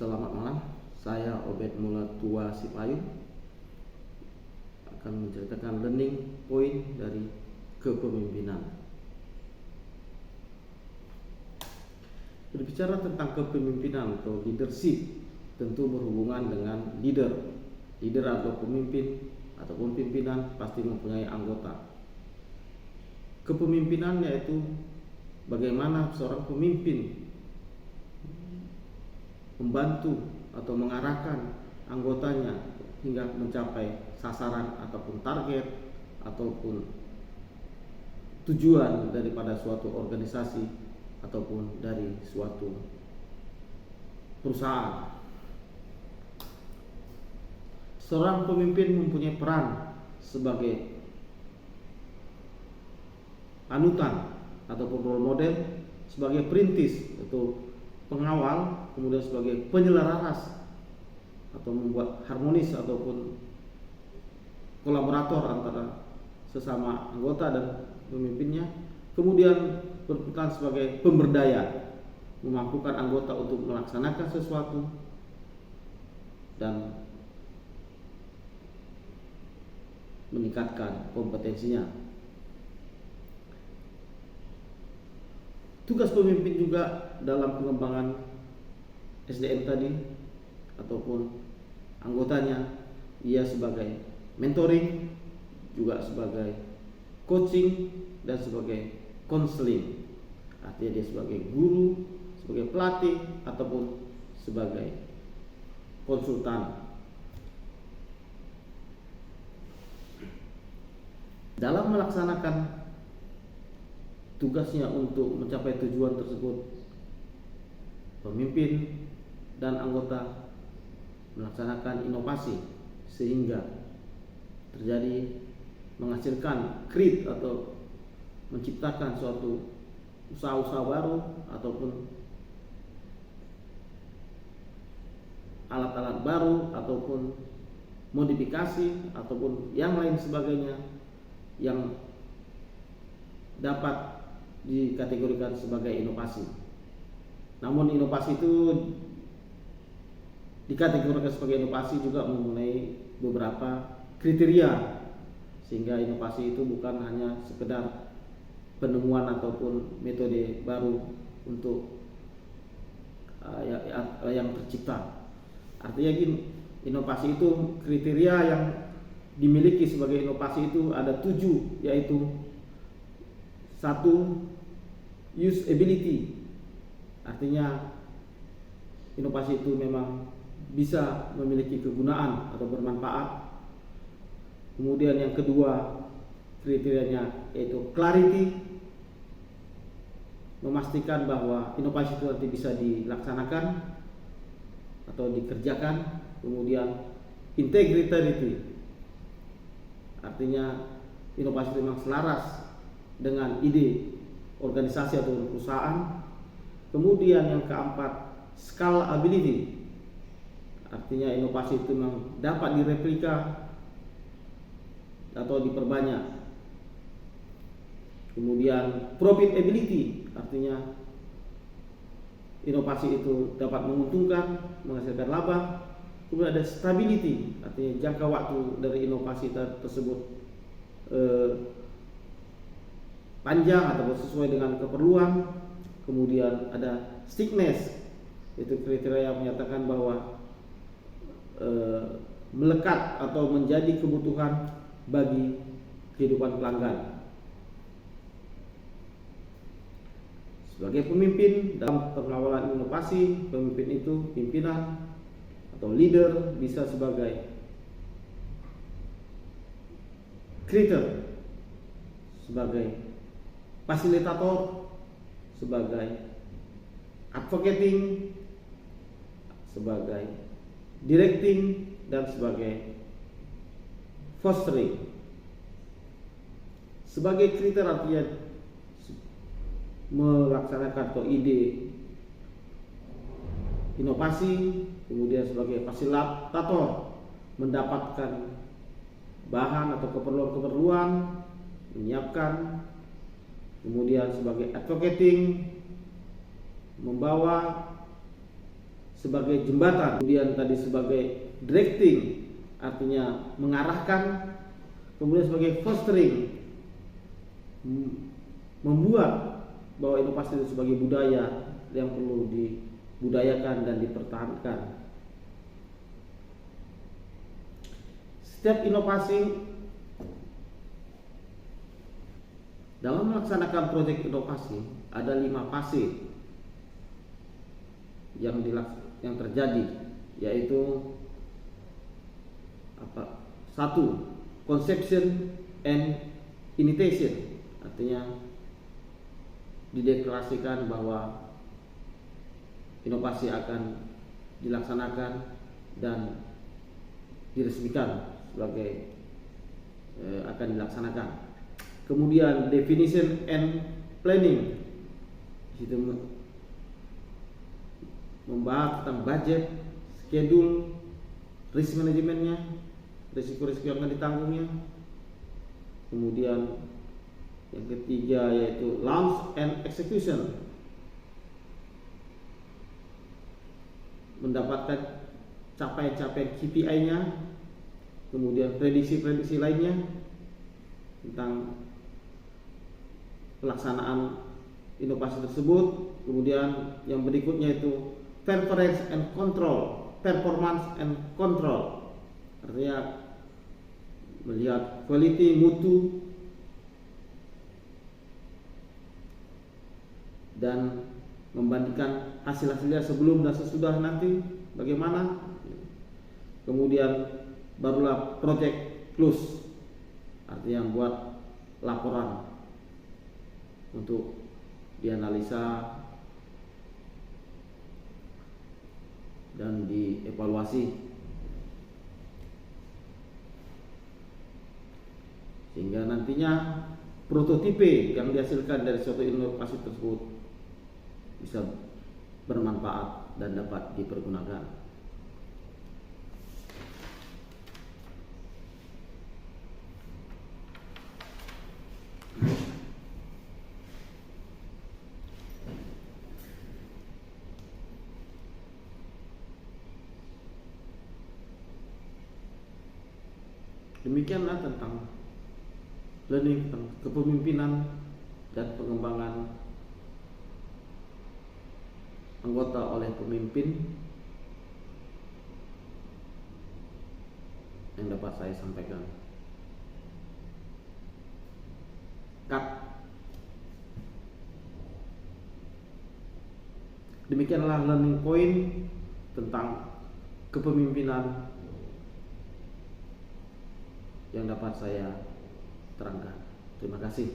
Selamat malam, saya Obed Mulatua Sipayu akan menceritakan learning point dari kepemimpinan. Berbicara tentang kepemimpinan atau leadership tentu berhubungan dengan leader. Leader atau pemimpin ataupun pimpinan pasti mempunyai anggota. Kepemimpinan yaitu bagaimana seorang pemimpin membantu atau mengarahkan anggotanya hingga mencapai sasaran ataupun target ataupun tujuan daripada suatu organisasi ataupun dari suatu perusahaan. Seorang pemimpin mempunyai peran sebagai panutan ataupun role model, sebagai perintis atau pengawal, kemudian sebagai penyelaras atau membuat harmonis ataupun kolaborator antara sesama anggota dan pemimpinnya, kemudian berperan sebagai pemberdaya, memampukan anggota untuk melaksanakan sesuatu dan meningkatkan kompetensinya. Tugas pemimpin juga dalam pengembangan SDM tadi ataupun anggotanya, ia sebagai mentoring, juga sebagai coaching dan sebagai counseling. Artinya dia sebagai guru, sebagai pelatih ataupun sebagai konsultan. Dalam melaksanakan tugasnya untuk mencapai tujuan tersebut, pemimpin dan anggota melaksanakan inovasi sehingga terjadi menghasilkan create atau menciptakan suatu usaha-usaha baru ataupun alat-alat baru ataupun modifikasi ataupun yang lain sebagainya yang dapat dikategorikan sebagai inovasi. Namun inovasi itu dikategorikan sebagai inovasi juga mempunyai beberapa kriteria, sehingga inovasi itu bukan hanya sekedar penemuan ataupun metode baru untuk yang tercipta. Artinya gini, inovasi itu kriteria yang dimiliki sebagai inovasi itu ada 7, yaitu 1. Usability, artinya inovasi itu memang bisa memiliki kegunaan atau bermanfaat. Kemudian yang kedua kriterianya yaitu clarity, memastikan bahwa inovasi itu nanti bisa dilaksanakan atau dikerjakan. Kemudian integrity, artinya inovasi itu memang selaras dengan ide organisasi atau perusahaan. Kemudian yang keempat, scalability, artinya inovasi itu memang dapat direplika atau diperbanyak. Kemudian profitability, artinya inovasi itu dapat menguntungkan, menghasilkan laba. Kemudian ada stability, artinya jangka waktu dari inovasi tersebut panjang atau sesuai dengan keperluan. Kemudian ada stickiness, itu kriteria yang menyatakan bahwa melekat atau menjadi kebutuhan bagi kehidupan pelanggan. Sebagai pemimpin dalam pengawalan inovasi, pemimpin itu pimpinan atau leader bisa sebagai creator, sebagai fasilitator, sebagai advocating, sebagai directing, dan sebagai fostering. Sebagai kriteria artinya melaksanakan atau ide inovasi. Kemudian sebagai fasilitator, mendapatkan bahan atau keperluan-keperluan, menyiapkan. Kemudian sebagai advocating, membawa sebagai jembatan, kemudian tadi sebagai directing, artinya mengarahkan, kemudian sebagai fostering, membuat bahwa inovasi itu sebagai budaya yang perlu dibudayakan dan dipertahankan. Setiap inovasi dalam melaksanakan proyek inovasi ada 5 fase yang terjadi, yaitu 1. Conception and initiation, artinya dideklarasikan bahwa inovasi akan dilaksanakan dan diresmikan sebagai akan dilaksanakan. Kemudian definition and planning, itu membahas tentang budget, schedule, risk manajemennya, risiko-risiko yang akan ditanggungnya. Kemudian yang ketiga yaitu launch and execution, mendapatkan capaian-capaian KPI-nya, kemudian prediksi-prediksi lainnya tentang pelaksanaan inovasi tersebut. Kemudian yang berikutnya itu performance and control, artinya melihat quality, mutu, dan membandingkan hasil-hasilnya sebelum dan sesudah nanti bagaimana. Kemudian barulah project close, artinya buat laporan untuk dianalisa dan dievaluasi, sehingga nantinya prototipe yang dihasilkan dari suatu inovasi tersebut bisa bermanfaat dan dapat dipergunakan. Demikianlah tentang learning, tentang kepemimpinan dan pengembangan anggota oleh pemimpin yang dapat saya sampaikan. Demikianlah learning point tentang kepemimpinan yang dapat saya terangkan. Terima kasih.